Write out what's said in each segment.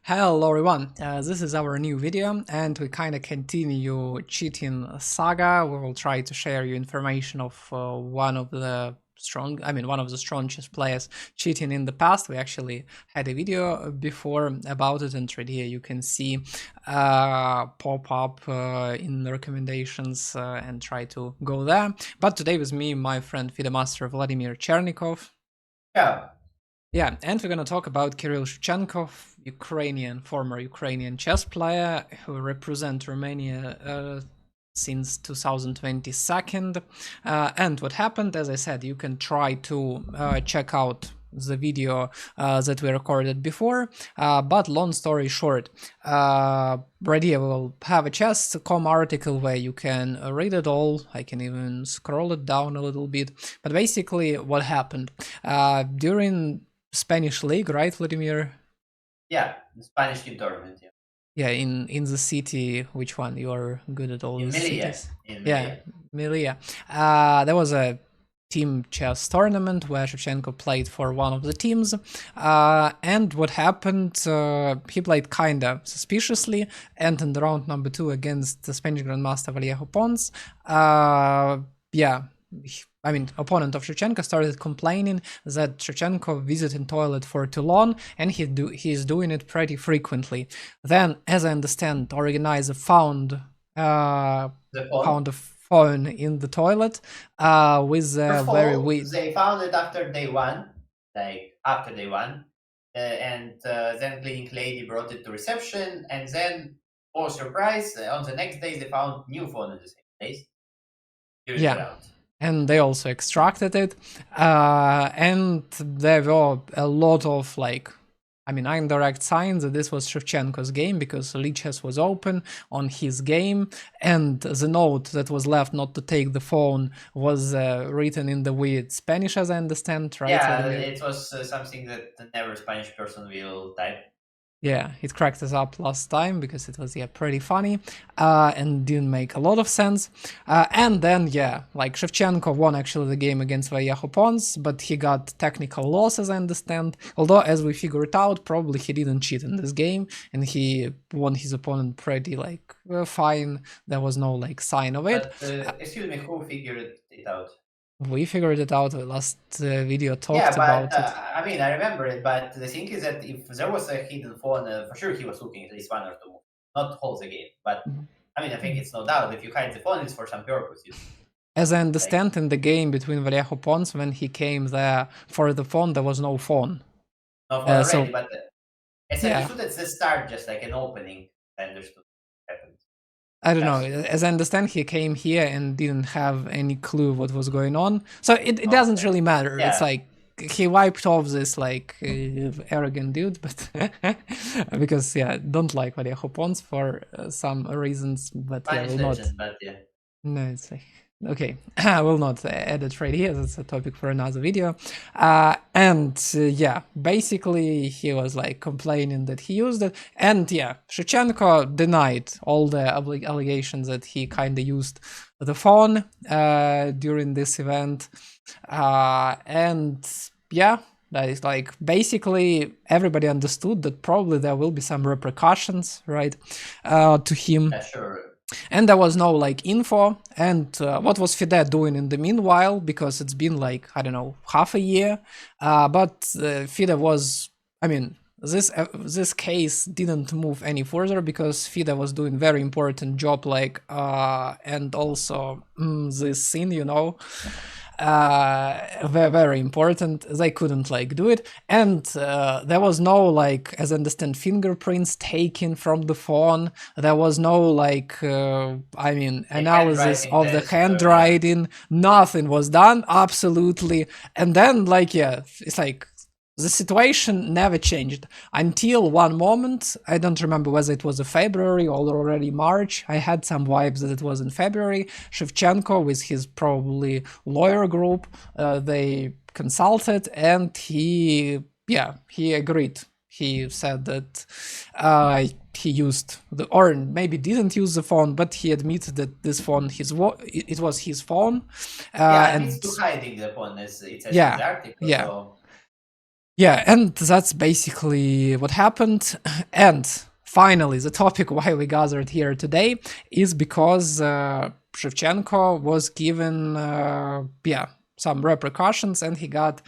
Hello everyone, this is our new video and we kind of continue cheating saga. We will try to share you information of one of the strong chess players cheating in the past. We actually had a video before about it, and right here you can see pop up in the recommendations and try to go there. But today with me, my friend FIDE master Vladimir Chernikov. Yeah, Yeah, and we're gonna talk about Kirill Shevchenko, former Ukrainian chess player who represent Romania since 2022. And what happened, as I said, you can try to check out the video that we recorded before. But long story short, right here we'll have a chess.com article where you can read it all. I can even scroll it down a little bit. But basically, what happened during Spanish league, right, Vladimir? yeah, the Spanish team tournament. Yeah, Yeah, in the city, which one? You're good at all in the Melilla, cities. in Yeah, Melilla. Melilla. There was a team chess tournament where Shevchenko played for one of the teams. And what happened? He played kinda suspiciously, and in the round number 2 against the Spanish Grandmaster Vallejo Pons, yeah, opponent of Shevchenko started complaining that Shevchenko visited toilet for too long, and he's doing it pretty frequently. Then, as I understand, the organizer uh, The phone. found a phone in the toilet with a First of very all, weird. they found it after day one, like after day one, and then cleaning lady brought it to reception, and then, for surprise, on the next day they found new phone in the same place during the Yeah, round. and they also extracted it, and there were a lot of indirect signs that this was Shevchenko's game because Lichess was open on his game, and the note that was left not to take the phone was written in the weird Spanish, as I understand, right, Yeah, Vladimir? it was something that never Spanish person will type. Yeah, it cracked us up last time because it was pretty funny and didn't make a lot of sense. And then Shevchenko won actually the game against Vallejo Pons, but he got technical loss, as I understand. Although, as we figured out, probably he didn't cheat in this game and he won his opponent pretty fine. There was no sign of it. But excuse me, who figured it out? We figured it out. The last video Yeah, talked but about it. I mean, I remember it. But the thing is that if there was a hidden phone, for sure he was looking at least one or two, not whole the game. But I mean, I think it's no doubt if you hide the phone, it's for some purpose. As I Like understand, in the game between Vallejo Pons, when he came there for the phone, there was no phone. no phone So already, but it's yeah, understood it's the start, just like an opening. I understood happened. I don't know. That's As I understand, he came here and didn't have any clue what was going on. So it doesn't okay. really matter. It's Yeah, like he wiped off this arrogant dude, but because don't like Vallejo Pons for some reasons. But yeah, Spanish will not. legend, but yeah. No, it's like okay. I will not add it right here. That's a topic for another video. Yeah, basically he was complaining that he used it, and yeah, Shevchenko denied all the allegations that he kind of used the phone during this event, and yeah. That is basically everybody understood that probably there will be some repercussions, right, to him, Yeah, sure. and there was no info. And what was FIDE doing in the meanwhile, because it's been I don't know, half a year, but FIDE was, I mean, this case didn't move any further because FIDE was doing very important job, and also this scene, very, very important. They couldn't do it, and there was no as I understand, fingerprints taken from the phone. There was no The analysis handwriting of the test, or yeah. handwriting. Nothing was done, absolutely. And then it's the situation never changed until one moment. I don't remember whether it was a February or already March. I had some vibes that it was in February. Shevchenko with his probably lawyer group, they consulted, and he agreed. He said that he used or maybe didn't use the phone, but he admitted that this phone, it was his phone, Yeah, admits and to hiding the phone, as it says in yeah, the article. yeah. So Yeah, and that's basically what happened. And finally, the topic why we gathered here today is because Shevchenko was given, yeah, some repercussions, and he got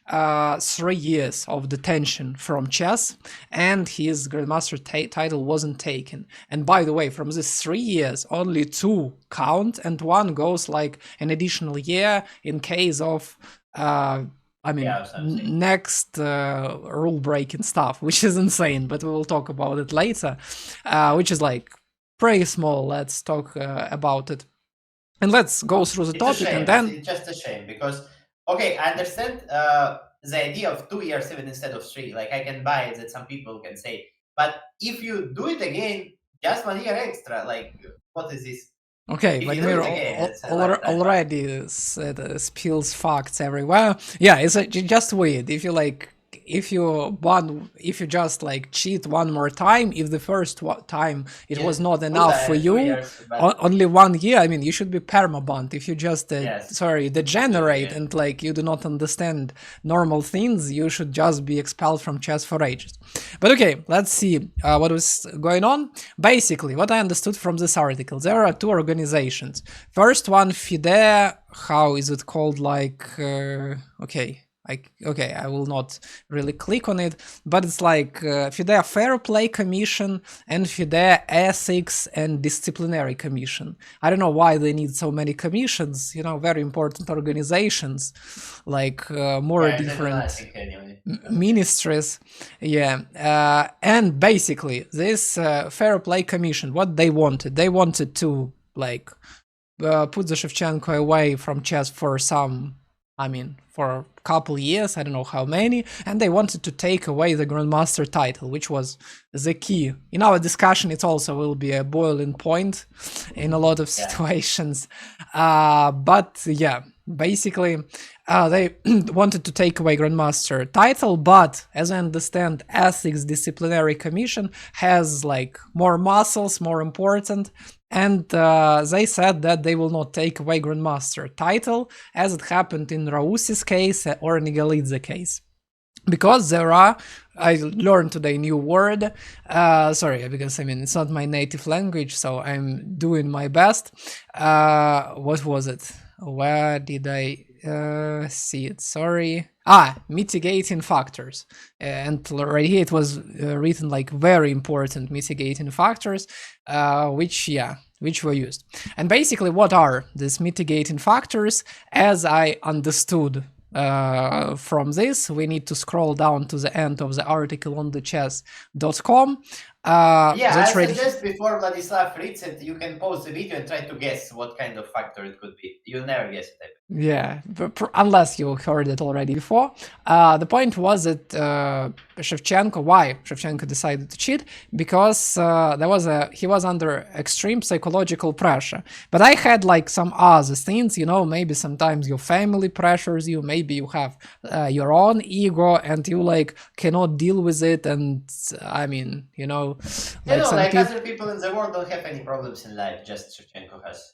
3 years of detention from chess, and his Grandmaster title wasn't taken. And by the way, from these 3 years, only two count, and one goes like an additional year in case of I mean, Yeah, something. next rule breaking stuff, which is insane, but we will talk about it later, which is like pretty small. Let's talk about it. And let's go through the It's a topic and shame. then. It's just a shame because okay, I understand the idea of 2 years even instead of three. Like I can buy it that some people can say, but if you do it again, just 1 year extra. Like what is this? Okay, If you do Vladimir it again, it's a lifetime ban. already said, spills facts everywhere. Yeah, it's just weird. If you like, if you just like cheat one more time, if the first time it Yeah, was not two enough for times, two you, years, but only 1 year. I mean, you should be permabanned. If you just, yes, sorry, do it degenerate again. and like you do not understand normal things, you should just be expelled from chess for ages. But okay, let's see what was going on. Basically, what I understood from this article, there are two organizations. First one, FIDE, how is it called? Like, okay, I will not really click on it, but it's like FIDE Fair Play Commission and FIDE Ethics and Disciplinary Commission. I don't know why they need so many commissions, very important organizations, like more Yeah, they do different nothing anyway. ministries. Yeah, and basically this Fair Play Commission, what they wanted to like put the Shevchenko away from chess for for a couple years, I don't know how many, and they wanted to take away the Grandmaster title, which was the key. In our discussion, it also will be a boiling point in a lot of Yeah. situations. But yeah, basically, they wanted to take away Grandmaster title, but as I understand, Ethics Disciplinary Commission has like more muscles, more important, and they said that they will not take away Grandmaster title, as it happened in Raus's case or Nigalidze case. Because I learned today a new word. Sorry, because I mean, it's not my native language, so I'm doing my best. What was it? Where did I see it? Sorry. Mitigating factors. And right here it was written like very important mitigating factors, which were used. And basically, what are these mitigating factors? As I understood from this, we need to scroll down to the end of the article on the chess.com. Yeah, I That's ready. suggest before Vladislav reads it, you can pause the video and try to guess what kind of factor it could be. You'll never guess it. Yeah, but unless you heard it already before. The point was that why Shevchenko decided to cheat, because he was under extreme psychological pressure. But I had like some other things, maybe sometimes your family pressures you, maybe you have your own ego and you like cannot deal with it. And I mean, like some Like people. other people in the world don't have any problems in life, just Shevchenko has.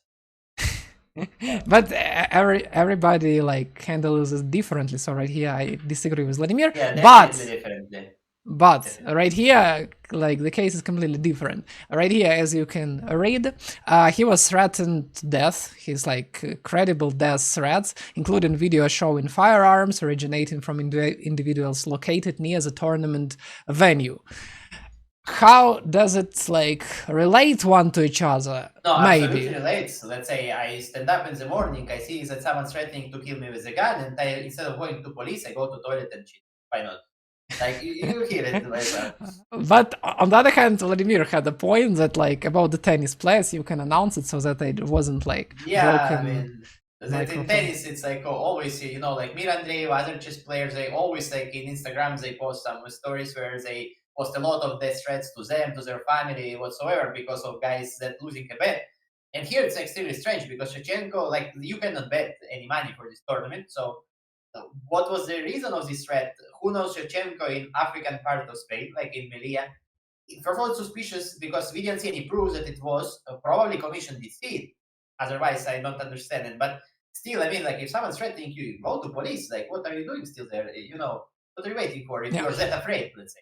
Yeah. But everybody like handles it differently. So right here, I disagree with Vladimir. Yeah, definitely But differently. right here, like the case is completely different. Right here, as you can read, he was threatened to death. He's like credible death threats, including video showing firearms originating from individuals located near the tournament venue. How does it like relate one to each other? No, absolutely Maybe. relates. Let's say I stand up in the morning, I see that someone's threatening to kill me with a gun, and instead of going to police, I go to toilet and cheat. Why not? Like you hear it like that. But on the other hand, Vladimir had a point that like about the tennis players, you can announce it so that it wasn't like Yeah, I broken mean, that in microphone. tennis, it's like always, like Mir Andreev, other chess players, they always like in Instagram, they post some stories where they post a lot of death threats to them, to their family, whatsoever, because of guys that losing a bet. And here it's extremely strange because Shevchenko, like you cannot bet any money for this tournament. So, what was the reason of this threat? Who knows Shevchenko in African part of Spain, like in Melilla? First of all, it's suspicious because we didn't see any proof that it was probably commissioned this deed. Otherwise, I don't understand it. But still, I mean, like if someone's threatening you, you go to police. Like, what are you doing still there? What are you waiting for if Yeah. you're that afraid, let's say?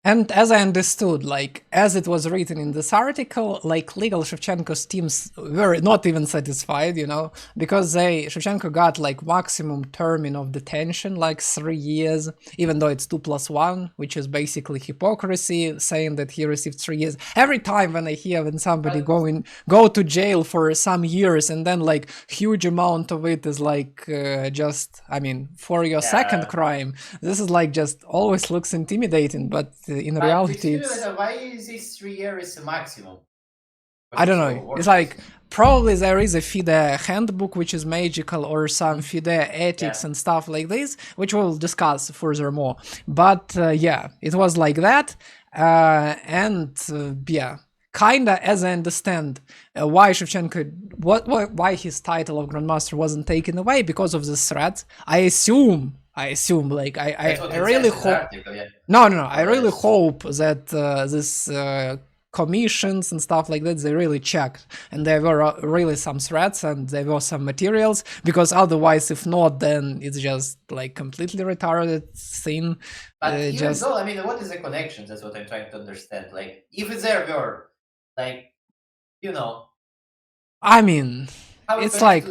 And as I understood, like as it was written in this article, like legal Shevchenko's teams were not even satisfied, you know, because Shevchenko got like maximum term of detention, like 3 years, even though it's 2+1, which is basically hypocrisy, saying that he received 3 years. Every time when I hear when somebody go to jail for some years and then like huge amount of it is like just, I mean, for your second crime, this is like just always looks intimidating, but in reality, it's... Why is this 3 years maximum? I don't know. It's like probably there is a FIDE handbook which is magical, or some FIDE ethics and stuff like this, which we'll discuss furthermore. But yeah, it was like that, and yeah. Kinda, as I understand, why Shevchenko, why his title of Grandmaster wasn't taken away, because of this threat. I assume, like I really hope. No, I really hope that this commissions and stuff like that, they really checked, and there were really some threats and there were some materials, because otherwise, if not, then it's just like completely retarded thing. But just I mean, what is the connection? That's what I'm trying to understand. Like, if there were, like, you know, I mean, it's like,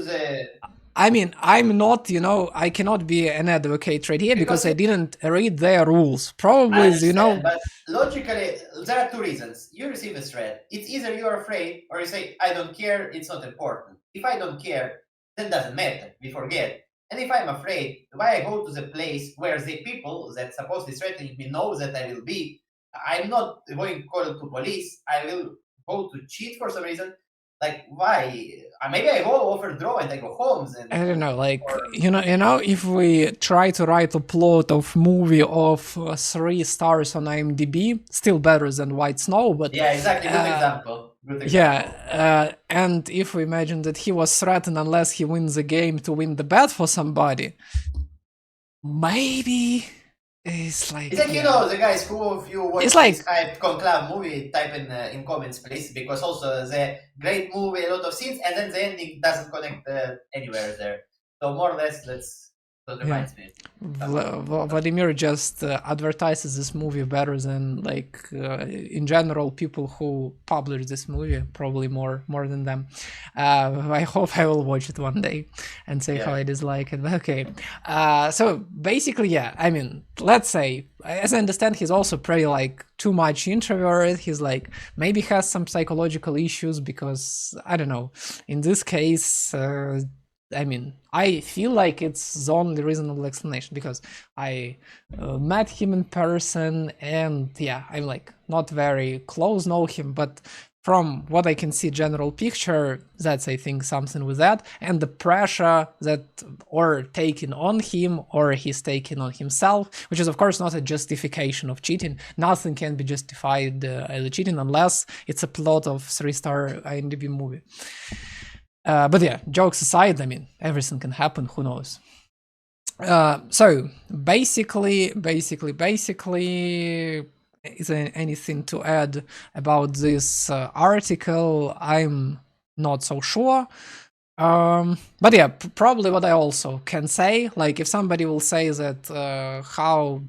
I mean, I'm not, you know, I cannot be an advocate right here because I didn't read their rules. Probably, you know. But logically, there are two reasons. You receive a threat. It's either you're afraid or you say, I don't care, it's not important. If I don't care, then it doesn't matter. We forget. And if I'm afraid, why I go to the place where the people that supposedly threatening me know that I will be, I'm not going to call to police. I will go to cheat for some reason. Like, why? Maybe I go overdraw and I go home. And I don't know, like, you know, if we try to write a plot of movie of 3 stars on IMDb, still better than White Snow, but... Yeah, exactly, good example. Yeah, and if we imagine that he was threatened unless he wins the game to win the bet for somebody, maybe... It's like, you know, the guys who of you watch this hyped Conclave movie, type in comments, please, because also the great movie, a lot of scenes, and then the ending doesn't connect anywhere there. So more or less, that reminds me. Vladimir just advertises this movie better than, like, in general, people who publish this movie, probably more than them. I hope I will watch it one day and say how I dislike it. Okay, so basically, yeah, I mean, let's say, as I understand, he's also pretty, like, too much introvert. He's like, maybe has some psychological issues, because, I don't know, in this case... I mean, I feel like it's the only reasonable explanation, because I met him in person, and yeah, I'm like not very close know him, but from what I can see, general picture, that's, I think, something with that, and the pressure that or taken on him or he's taking on himself, which is of course not a justification of cheating. Nothing can be justified as a cheating unless it's a plot of 3-star IMDb movie. But yeah, jokes aside, I mean, everything can happen, who knows. So basically, is there anything to add about this article? I'm not so sure. But yeah, probably what I also can say, like, if somebody will say that how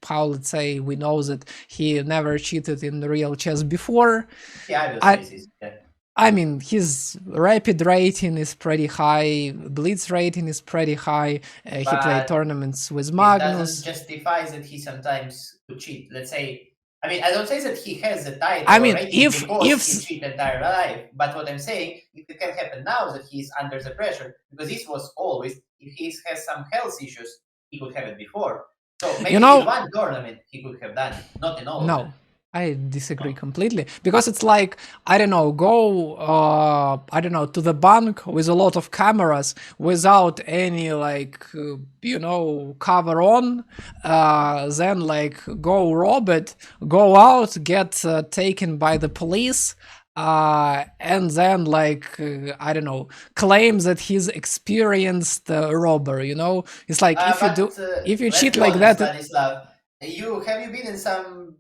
let's say we know that he never cheated in real chess before. Yeah, I will say this. I mean, his rapid rating is pretty high, blitz rating is pretty high, he played tournaments with Magnus. It doesn't justify that he sometimes could cheat. Let's say, I mean, I don't say that he has the title because he cheated entire life, but what I'm saying, it can happen now that he's under the pressure, because this was always, if he has some health issues, he could have it before. So maybe in one tournament he could have done it, not in all of them. I disagree completely, because it's like, I don't know, go, I don't know, to the bank with a lot of cameras without any, like, you know, cover on, then, like, go rob it, go out, get taken by the police, and then, like, I don't know, claims that he's experienced robber, you know? It's like, if you cheat like that... Vladislav, have you been in some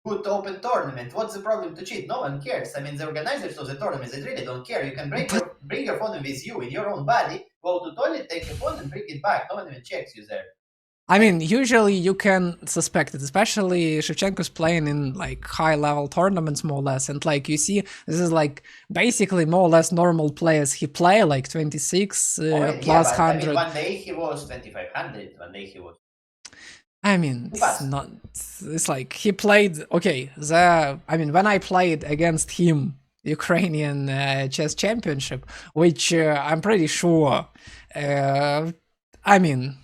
good open tournament? What's the problem to cheat? No one cares. I mean, the organizers of the tournaments, they really don't care. You can bring your phone with you in your own body, go to toilet, take your phone and bring it back. No one even checks you there. I mean, usually you can suspect it, especially Shevchenko's playing in like high level tournaments more or less. And like you see, this is like basically more or less normal players. He play like 26 Already, yeah, plus but I mean, 100. one day he was 2500, one day he was I mean, too it's fast. not. It's like he played. Okay, I mean, when I played against him, Ukrainian chess championship, which I'm pretty sure. Uh, I mean,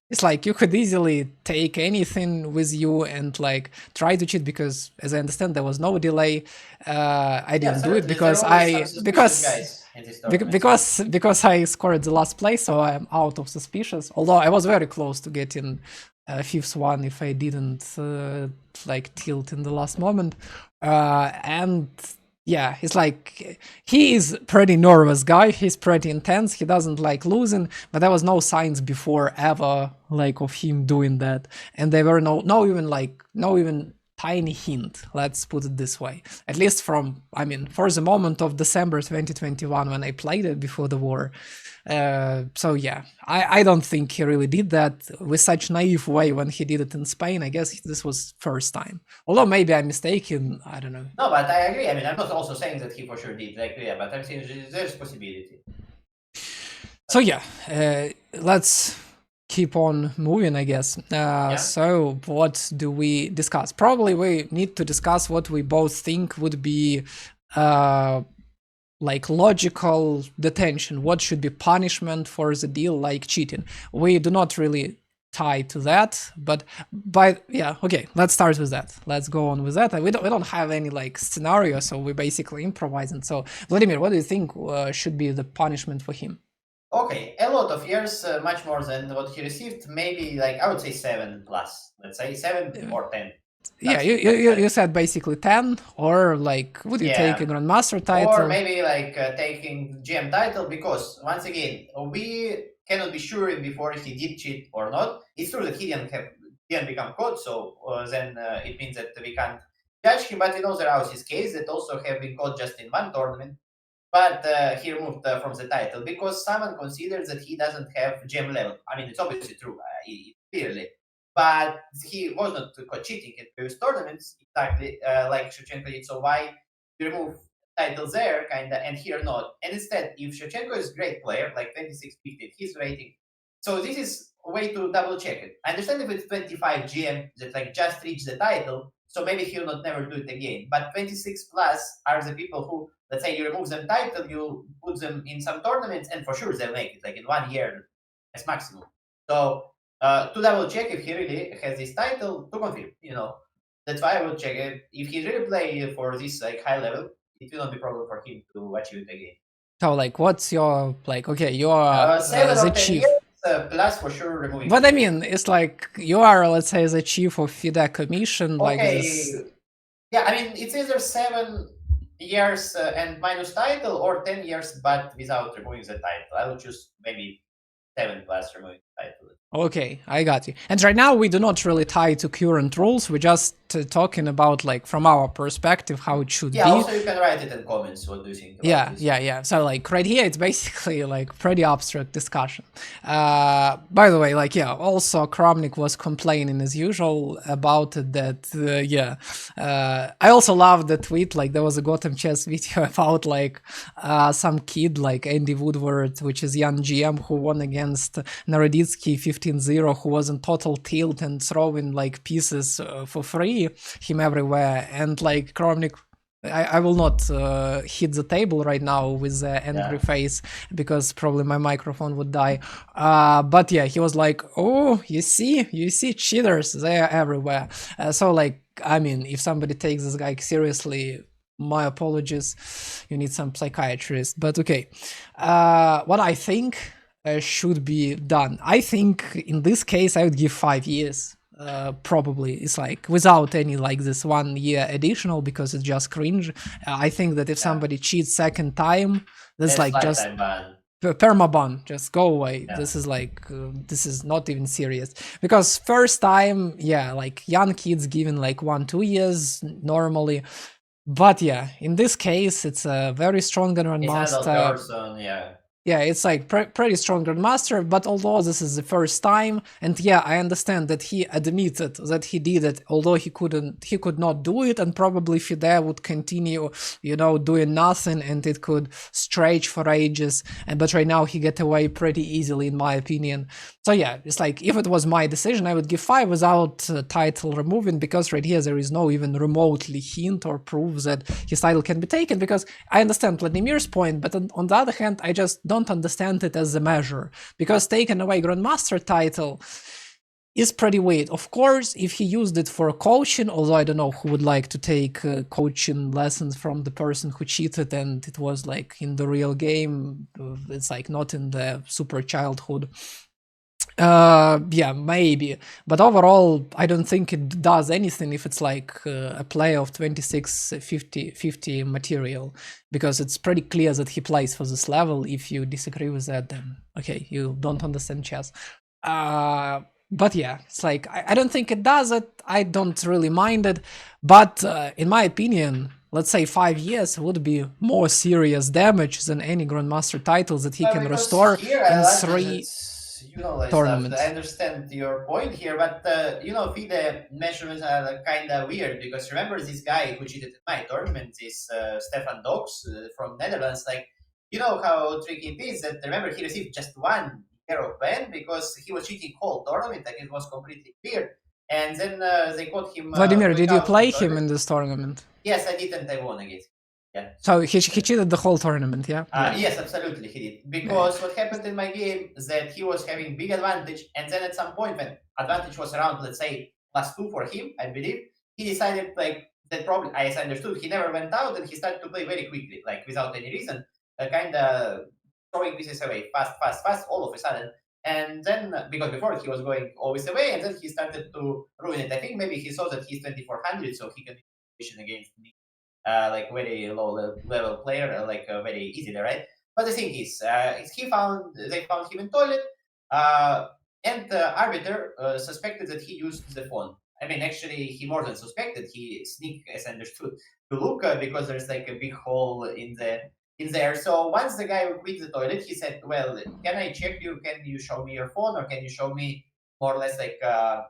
it's like you could easily take anything with you and like try to cheat because, as I understand, there was no delay. I Yeah, didn't do it absolutely. There are because always some suspicious guys in these tournaments. because I scored the last place, so I'm out of suspicious. Although I was very close to getting fifth one if I didn't like tilt in the last moment. And yeah, he's like he is pretty nervous guy. He's pretty intense. He doesn't like losing, but there was no signs before ever like of him doing that, and there were no even tiny hint. Let's put it this way. At least from I mean, for the moment of December 2021 when I played it before the war. So yeah, I don't think he really did that with such naive way when he did it in Spain. I guess this was first time. Although maybe I'm mistaken. I don't know. No, but I agree. I mean, I'm not also saying that he for sure did. Like, yeah, but I'm saying there's possibility. So yeah, let's keep on moving, I guess. Yeah. So what do we discuss? Probably we need to discuss what we both think would be like logical detention. What should be punishment for the deal like cheating? We do not really tie to that, but yeah, okay, let's start with that. Let's go on with that. We don't have any like scenario, so we basically improvising. So Vladimir, what do you think should be the punishment for him? Okay, a lot of years, much more than what he received. Maybe like I would say 7 plus. Let's say 7 or 10. Yeah, That's fair. you said basically 10, or like would you take a Yeah, Grandmaster or title? maybe like taking GM title because once again we cannot be sure before he did cheat or not. It's true that he didn't become caught, so then it means that we can't judge him. But in other houses' case, that also have been caught just in one tournament, but he removed from the title because someone considers that he doesn't have gem level. I mean, it's obviously true, clearly, but he was not caught cheating in previous tournaments, exactly like Shevchenko did. So why remove titles there, kind of, and here not? And instead, if Shevchenko is a great player, like 2650, his rating. So this is a way to double check it. I understand if it's 25 GM that like just reached the title, so maybe he'll not never do it again. But 26 plus are the people who, let's say, you remove them title, you put them in some tournaments, and for sure they'll make it, like in 1 year as maximum. So to double check if he really has this title, to confirm, that's why I will check it. If he really play for this like high level, it will not be problem for him to achieve it again. So like, what's your like? Okay, you are 7 or 10 years chief. plus for sure removing But I him. mean, it's like you are, let's say, the chief of FIDE commission, like Okay, this. yeah, I mean it's either 7 years and minus title or 10 years but without removing the title. I would choose maybe 7 plus removing the title. Okay, I got you. And right now we do not really tie to current rules. We're just talking about like from our perspective how it should Yeah, be. also you can write it in comments. What do you think about this? Yeah. So like right here, it's basically like pretty abstract discussion. By the way, like yeah, also Kramnik was complaining as usual about it that yeah. I also love the tweet. Like there was a Gotham Chess video about like some kid like Andy Woodward, which is young GM who won against Naroditsky 15-0, who was in total tilt and throwing like pieces for free him everywhere, and like Kramnik, I will not hit the table right now with the angry face because probably my microphone would die. But yeah, he was like, "Oh, you see, cheaters, they are everywhere." So like, I mean, if somebody takes this guy seriously, my apologies. You need some psychiatrist. But okay, what I think should be done. I think in this case I would give 5 years. Probably it's like without any like this 1 year additional because it's just cringe. I think that if somebody cheats second time, that's like just permaban, just go away. This is like this is not even serious because first time, yeah, like young kids given like 1-2 years normally. But yeah, in this case, it's a very strong Grandmaster. Person, yeah. Yeah, it's like pretty strong grandmaster, but although this is the first time, and yeah, I understand that he admitted that he did it, although he could not do it, and probably FIDE would continue, doing nothing, and it could stretch for ages. And but right now he get away pretty easily, in my opinion. So yeah, it's like if it was my decision, I would give 5 without title removing, because right here there is no even remotely hint or proof that his title can be taken. Because I understand Vladimir's point, but on the other hand, I just don't understand it as a measure, because taking away Grandmaster title is pretty weird. Of course, if he used it for coaching, although I don't know who would like to take coaching lessons from the person who cheated and it was like in the real game, it's like not in the super childhood. Yeah, maybe, but overall I don't think it does anything if it's like a play of 26 50 material, because it's pretty clear that he plays for this level. If you disagree with that, then okay, you don't understand chess. But yeah, it's like I don't think it does it. I don't really mind it, but in my opinion, let's say 5 years would be more serious damage than any Grandmaster titles that he can Because restore here in I like that 3 like stuff. I tournaments. understand your point here, but FIDE measurements are kind of weird because remember this guy who cheated in my tournament, this Stefan Dox from Netherlands. Like, you know how tricky it is. That remember he received just 1 year of ban because he was cheating whole tournament. Like it was completely clear, and then they caught him Vladimir, going did you out from play him tournament. in this tournament? Yes, I did, and I won against. Yeah. So he cheated the whole tournament, yeah? Yeah. Yes, absolutely, he did. Yeah. Because what happened in my game is that he was having big advantage, and then at some point when advantage was around, let's say +2 for him, I believe, he decided like that probably, as I understood, he never went out and he started to play very quickly, like without any reason, kind of throwing pieces away fast, fast, fast, all of a sudden. And then because before he was going always away, and then he started to ruin it. I think maybe he saw that he's 2400, so he can against me like very level player, like very easily, right? But the thing is they found him in toilet, and the arbiter suspected that he used the phone. I mean, actually, he more than suspected. He sneaked, as I understood, to look because there's like a big hole in there. So once the guy quit the toilet, he said, "Well, can I check you? Can you show me your phone, or can you show me more or less like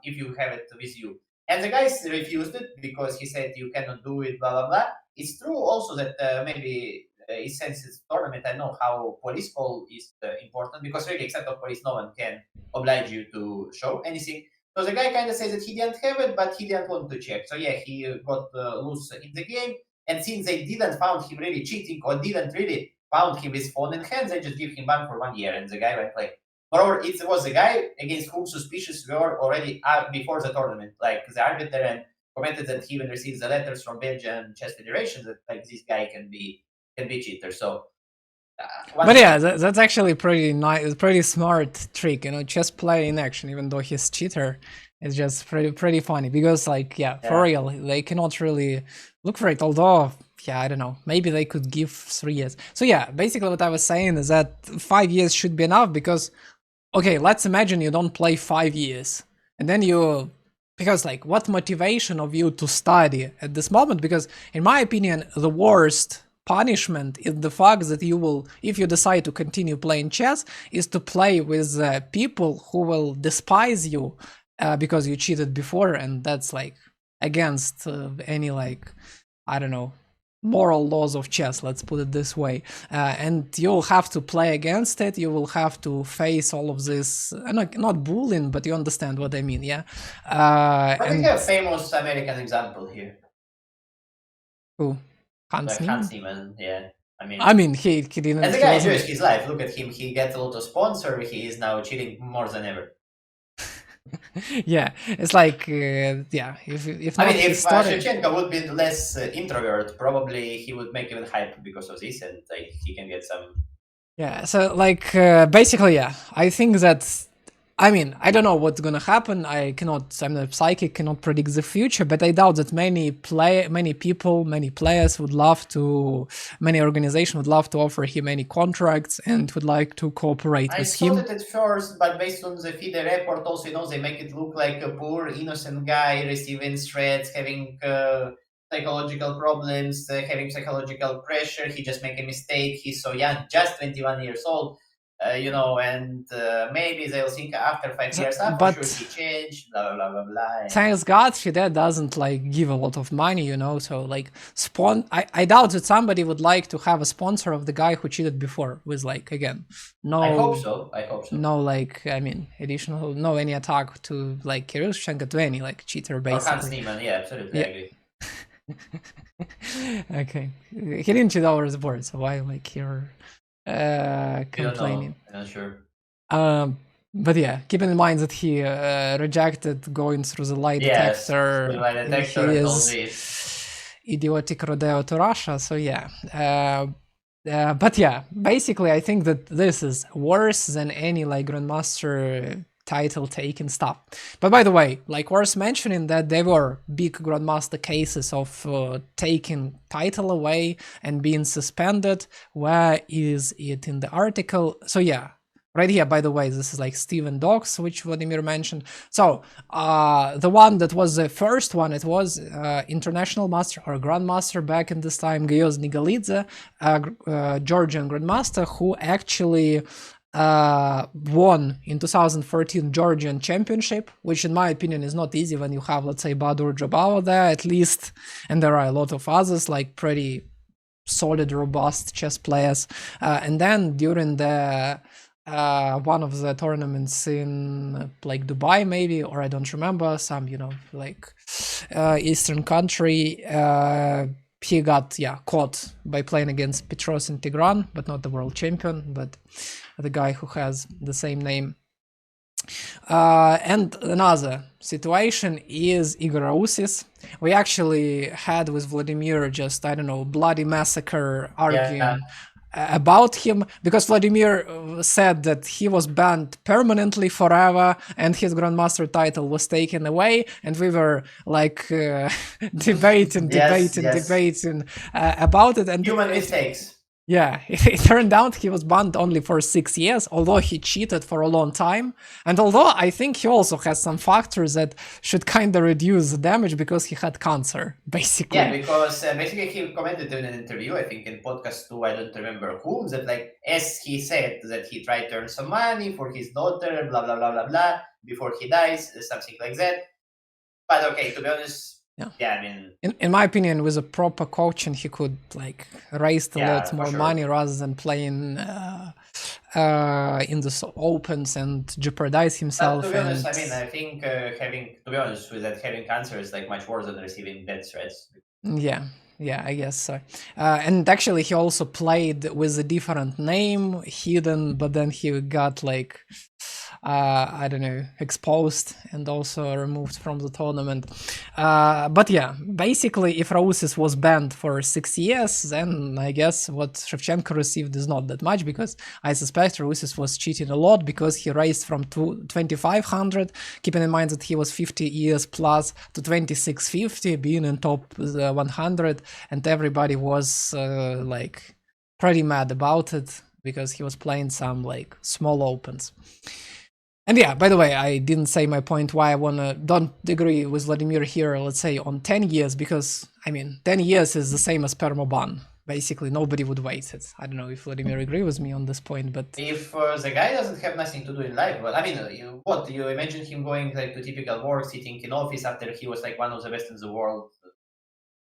if you have it with you?" And the guys refused it because he said, "You cannot do it." Blah blah blah. It's true also that maybe since it's tournament, I know how police call is important because really, except of police, no one can oblige you to show anything. So the guy kind of says that he didn't have it, but he didn't want to check. So yeah, he got loose in the game. And since they didn't found him really cheating or didn't really found him with phone in hand, they just give him ban for 1 year, and the guy went like. Moreover, it was the guy against whom suspicious were already before the tournament, like the arbiter and commented that he even receives the letters from Belgian Chess Federation that like this guy can be cheater. So But once yeah, again, that's actually pretty nice, pretty smart trick. Chess play in action, even though he's cheater, it's just pretty funny because, like, yeah, for yeah. real, they cannot really look for it. Although, yeah, I don't know, maybe they could give 3 years. So yeah, basically what I was saying is that 5 years should be enough because, okay, let's imagine you don't play 5 years, and then you, because like, what motivation of you to study at this moment? Because in my opinion, the worst punishment is the fact that you will, if you decide to continue playing chess, is to play with people who will despise you because you cheated before, and that's like against any, like, I don't know, moral laws of chess, let's put it this way. And you'll have to play against it, you will have to face all of this, not bullying, but you understand what I mean, yeah? But we And have a famous American example here, who? Hans like Hans Niemann? Niemann. Yeah, I I mean, mean, he and didn't, the he guy wasn't. enjoys his life. Look at him; he gets a lot of sponsor. He is now cheating more than ever. Yeah, it's like, yeah, if I mean, not if his story. Shevchenko would be less introvert, probably he would make even hype because of this, and like he can get some. Yeah, so like basically, yeah, I think that, I mean, I don't know what's gonna happen. I'm not psychic, cannot predict the future, but I doubt that many people, many players would love to, many organizations would love to offer him any contracts and would like to cooperate I with saw him. that at first, but based on the FIDE report, also, they make it look like a poor, innocent guy receiving threats, having psychological problems, having psychological pressure. He just make a mistake. He's so young, just 21 years old. And maybe they'll think after 5 years, for sure he changed, blah, blah, blah, blah. Thanks God, FIDE doesn't like give a lot of money, so like I doubt that somebody would like to have a sponsor of the guy who cheated before with like, again, no. I hope so. No, like, additional, no any attack to like Kirill, Shevchenko, to any like cheater basically. Or Hans Niemann, yeah, absolutely, I agree. Okay, he didn't cheat over the board, so why like you're complaining? I'm not sure. But yeah, keep in mind that he rejected going through the lie detector. His idiotic rodeo to Russia. So yeah, but yeah, basically I think that this is worse than any like Grandmaster title taken stuff. But by the way, like worth mentioning that there were big Grandmaster cases of taking title away and being suspended. Where is it in the article? So yeah, right here, by the way, this is like Steven Docs, which Vladimir mentioned. So the one that was the first one, it was International Master or Grandmaster back in this time, Gayos Nigalidze, Georgian Grandmaster, who actually won in 2014 Georgian Championship, which in my opinion is not easy when you have, let's say, Badur Jabava there at least, and there are a lot of others like pretty solid, robust chess players. And then during the one of the tournaments in like Dubai maybe, or I don't remember, some like Eastern country, he got caught by playing against Petros and Tigran, but not the world champion, but the guy who has the same name. And another situation is Igor Ausis. We actually had with Vladimir just, I don't know, bloody massacre arguing about him, because Vladimir said that he was banned permanently forever and his Grandmaster title was taken away, and we were like debating about it. And human mistakes. Yeah, it turned out he was banned only for 6 years, although he cheated for a long time. And although I think he also has some factors that should kind of reduce the damage because he had cancer, basically. Yeah, because basically he commented in an interview, I think in podcast 2, I don't remember whom, that like, as he said that he tried to earn some money for his daughter, blah, blah, blah, blah, blah, before he dies, something like that. But okay, to be honest, I mean, in my opinion, with a proper coaching, he could like raise a lot more money rather than playing in the opens and jeopardize himself. But to be honest, I mean, I think having cancer is like much worse than receiving death threats. Yeah, I guess so. And actually, he also played with a different name, hidden, but then he got like, I don't know, exposed and also removed from the tournament. But yeah, basically, if Rausis was banned for 6 years, then I guess what Shevchenko received is not that much, because I suspect Rausis was cheating a lot, because he raised from 2,500, keeping in mind that he was 50 years plus, to 2,650, being in top 100, and everybody was like pretty mad about it, because he was playing some like small opens. And yeah, by the way, I didn't say my point why I don't agree with Vladimir here, let's say on 10 years, because I mean, 10 years is the same as permaban. Basically, nobody would wait it. I don't know if Vladimir agree with me on this point, but if the guy doesn't have nothing to do in life, well, I mean, you imagine him going like to typical work, sitting in office after he was like one of the best in the world?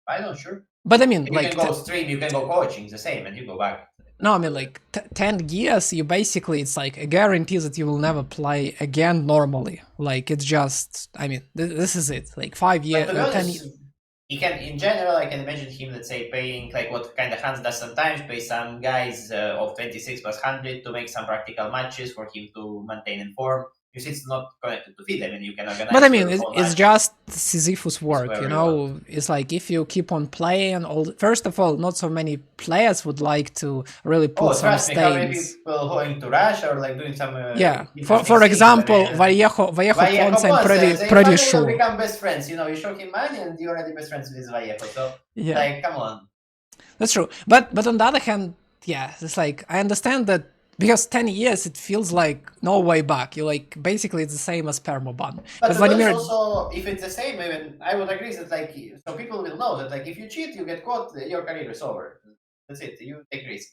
I'm not sure. But I mean, you can go stream, you can go coaching, the same, and you go back. No, I mean, like 10 years, you basically, it's like a guarantee that you will never play again normally. Like, it's just, I mean, this is it. Like 5 years, 10 years. He can, in general, I can imagine him, let's say, paying like what kind of Hans does sometimes, pay some guys of 26 plus 100 to make some practical matches for him to maintain in form. Because it's not connected to FIDE. I mean, you can organize. But I mean, it's just Sisyphus work, It's like if you keep on playing, first of all, not so many players would like to really put some stains. How many people going to Russia or like doing some. For example, Vallejo Ponce, I'm pretty sure. You become best friends. You show him money and you're already best friends with Vallejo. So, like, come on. That's true. But on the other hand, it's like, I understand that Because 10 years, it feels like no way back. You like basically it's the same as permaban. But Because to be honest, Vladimir, also, if it's the same, even I would agree that like so people will know that like if you cheat, you get caught, your career is over. That's it. You take risk.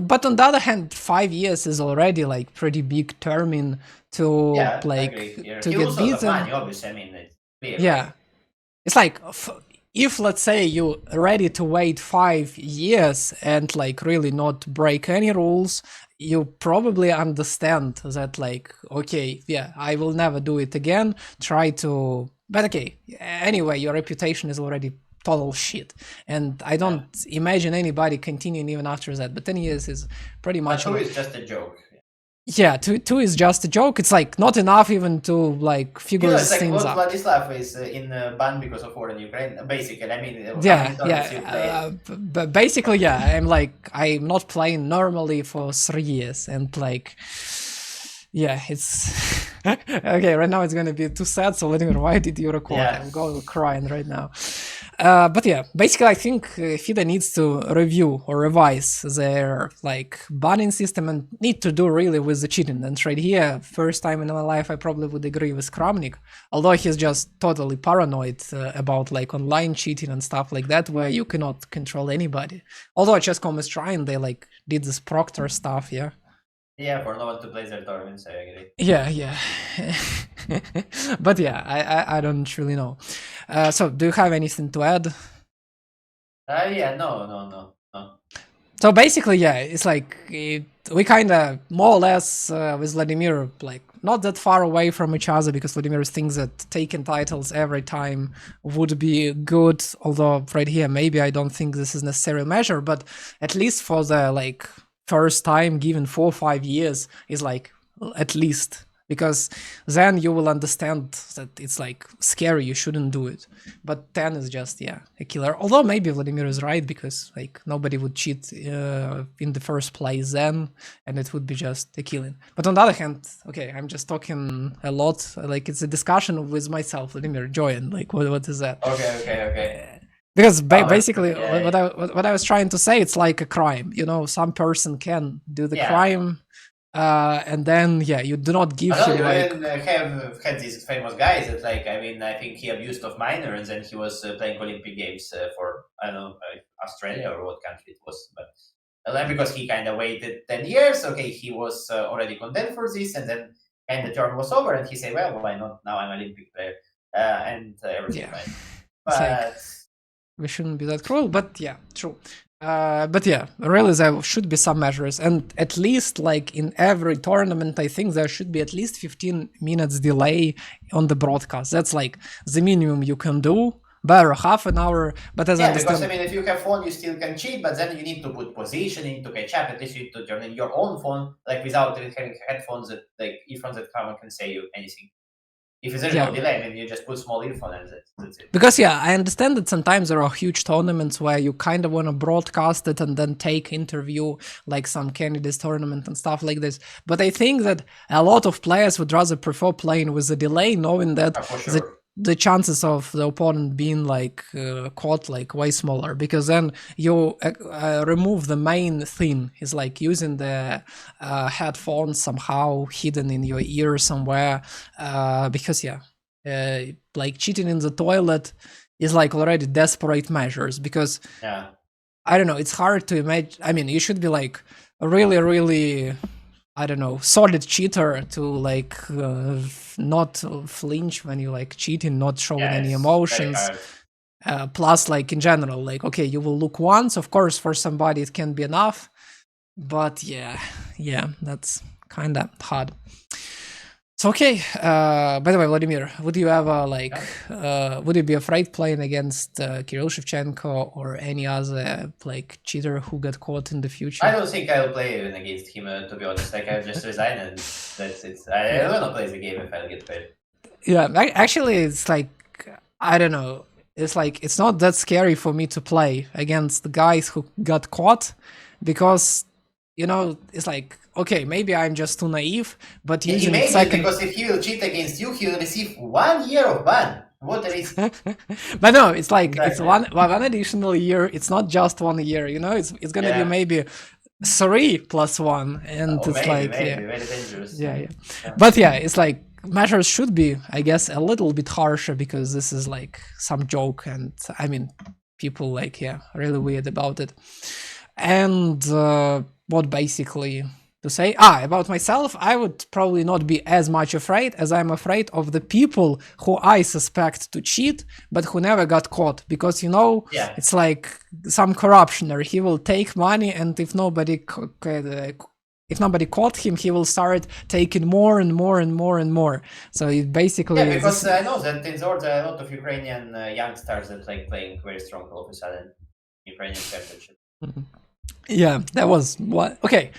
but on the other hand, 5 years is already like pretty big term in to Yeah, I agree. like Here. to He get loses a lot of beaten. money, obviously. I mean, it's clear, Yeah, right? it's like if let's say you ready to wait 5 years and like really not break any rules, you probably understand that like okay, yeah, I will never do it again. Try to, but okay. Anyway, your reputation is already total shit, and I Yeah. don't imagine anybody continuing even after that. But 10 years is pretty But much two enough. is just a joke. Yeah, two is just a joke. It's like not enough even to like You figure know, it's like things what up. Vladislav is in ban because of war in Ukraine. Basically, I mean, how Yeah, many tournaments you played? yeah. But basically, yeah, I'm not playing normally for 3 years, and like, yeah, it's okay. Right now, it's gonna be too sad. So, Vladimir, why did you record? Yeah. I'm going crying right now. But yeah, basically, I think FIDE needs to review or revise their like banning system and need to do really with the cheating. And right here, first time in my life, I probably would agree with Kramnik, although he's just totally paranoid about like online cheating and stuff like that, where you cannot control anybody. Although Chess.com is trying, they like did this Proctor stuff, yeah. Yeah, for no one to play their tournaments, I agree. Yeah, yeah. But yeah, I don't really know. So do you have anything to add? Yeah, no. So basically, yeah, it's like we kind of more or less with Vladimir, like not that far away from each other because Vladimir thinks that taking titles every time would be good. Although right here, maybe I don't think this is necessary measure, but at least for the like first time, given 4 or 5 years, is like at least because then you will understand that it's like scary. You shouldn't do it. But 10 is just yeah a killer. Although maybe Vladimir is right because like nobody would cheat in the first place then, and it would be just a killing. But on the other hand, okay, I'm just talking a lot. Like it's a discussion with myself. Vladimir, join. Like what is that? Okay. Because Oh, basically, yeah, what I was trying to say, it's like a crime. You know, some person can do the yeah. crime, and then yeah, you do not give I know him you like even have had these famous guys that like I mean I think he abused of minors and he was playing Olympic games for I don't know Australia or what country it was, but then because he kind of waited 10 years, okay, he was already condemned for this, and then and the term was over, and he said, well, why not? Now I'm Olympic player, and everything yeah, fine. it's like But we shouldn't be that cruel, but yeah, true. But yeah, really there should be some measures, and at least like in every tournament, I think there should be at least 15 minutes delay on the broadcast. That's like the minimum you can do. Better half an hour, but as I yeah, because I understand, mean, if you have phone, you still can cheat, but then you need to put position, you need to catch up. At least you need to turn in your own phone, like without having headphones that like earphones that come and can say you anything. If there's yeah, no delay, I mean, you just put small earphone and that's it. because yeah, I understand that sometimes there are huge tournaments where you kind of want to broadcast it and then take interview like some candidates tournament and stuff like this. But I think that a lot of players would rather prefer playing with a delay, knowing that For the sure. the chances of the opponent being like caught like way smaller, because then you remove the main thing is like using the headphones somehow hidden in your ear somewhere, because yeah, like cheating in the toilet is like already desperate measures, because Yeah. I don't know, it's hard to imagine. I mean, you should be like a really I don't know, solid cheater to like not flinch when you like cheating, not showing Yeah, any it's very emotions. hard. Plus, like in general, like okay, you will look once. Of course, for somebody it can be enough, but yeah, that's kind of hard. So okay. By the way, Vladimir, would you ever like, would you be afraid playing against Kirill Shevchenko or any other like cheater who got caught in the I future? don't think I'll play even against him, to be honest. Like, I'll just resign and that's it. I Yeah, don't want to play the game if I'll get paid. yeah. Actually, it's like I don't know. It's like it's not that scary for me to play against the guys who got caught, because you know it's like okay, maybe I'm just too naive, but He using it may be, second. because if he will cheat against you, he will receive 1 year of ban. What a risk. But no, it's like it's Exactly. one additional year. It's not just 1 year. You know, it's gonna be Yeah. maybe 3+1, and Or it's maybe, like, maybe, yeah, very dangerous. yeah. Yeah. But yeah, it's like measures should be, I guess, a little bit harsher because this is like some joke, and I mean, people like, yeah, really weird about it. And what basically to say? About myself, I would probably not be as much afraid as I'm afraid of the people who I suspect to cheat, but who never got caught. Because, you know, Yeah. it's like some corruptioner. He will take money, and if nobody caught him, he will start taking more and more and more and more. So it basically Yeah, because I know that in Zorda, a lot of Ukrainian youngsters that like playing very strong all of a sudden Ukrainian championship. Yeah, that was what. Okay,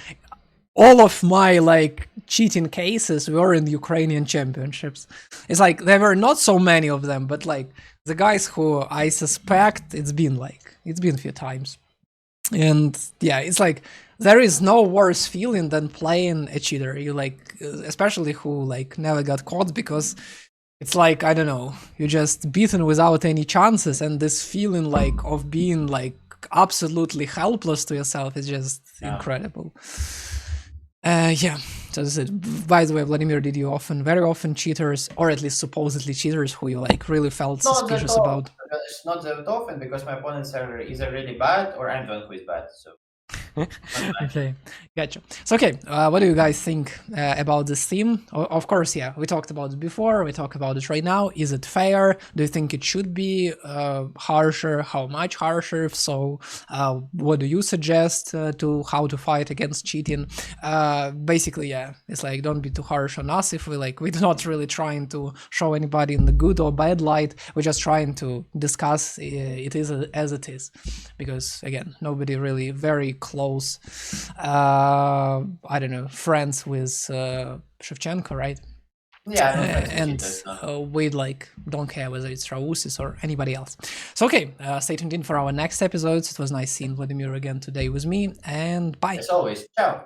all of my like cheating cases were in Ukrainian championships. It's like there were not so many of them, but like the guys who I suspect, it's been a few times. And yeah, it's like there is no worse feeling than playing a cheater. You like, especially who like never got caught, because it's like, I don't know, you're just beaten without any chances, and this feeling like of being like absolutely helpless to yourself is just incredible. Yeah, so that's it. By the way, Vladimir, did you very often cheaters, or at least supposedly cheaters, who you like really felt Not that suspicious often. about? It's not that often because my opponents are either really bad or I'm the one who is bad. So Okay, gotcha. So, okay, what do you guys think about this theme? Of course, yeah, we talked about it before, we talk about it right now. Is it fair? Do you think it should be harsher? How much harsher? If so, what do you suggest to how to fight against cheating? Basically, yeah, it's like, don't be too harsh on us. If we're not really trying to show anybody in the good or bad light. We're just trying to discuss it is as it is, because again, nobody really very close I don't know, friends with Shevchenko, right? yeah, I'm not friends with And cheaters, no. we like don't care whether it's Rausis or anybody else. So okay, stay tuned in for our next episodes. It was nice seeing Vladimir again today with me, and bye. As always, ciao.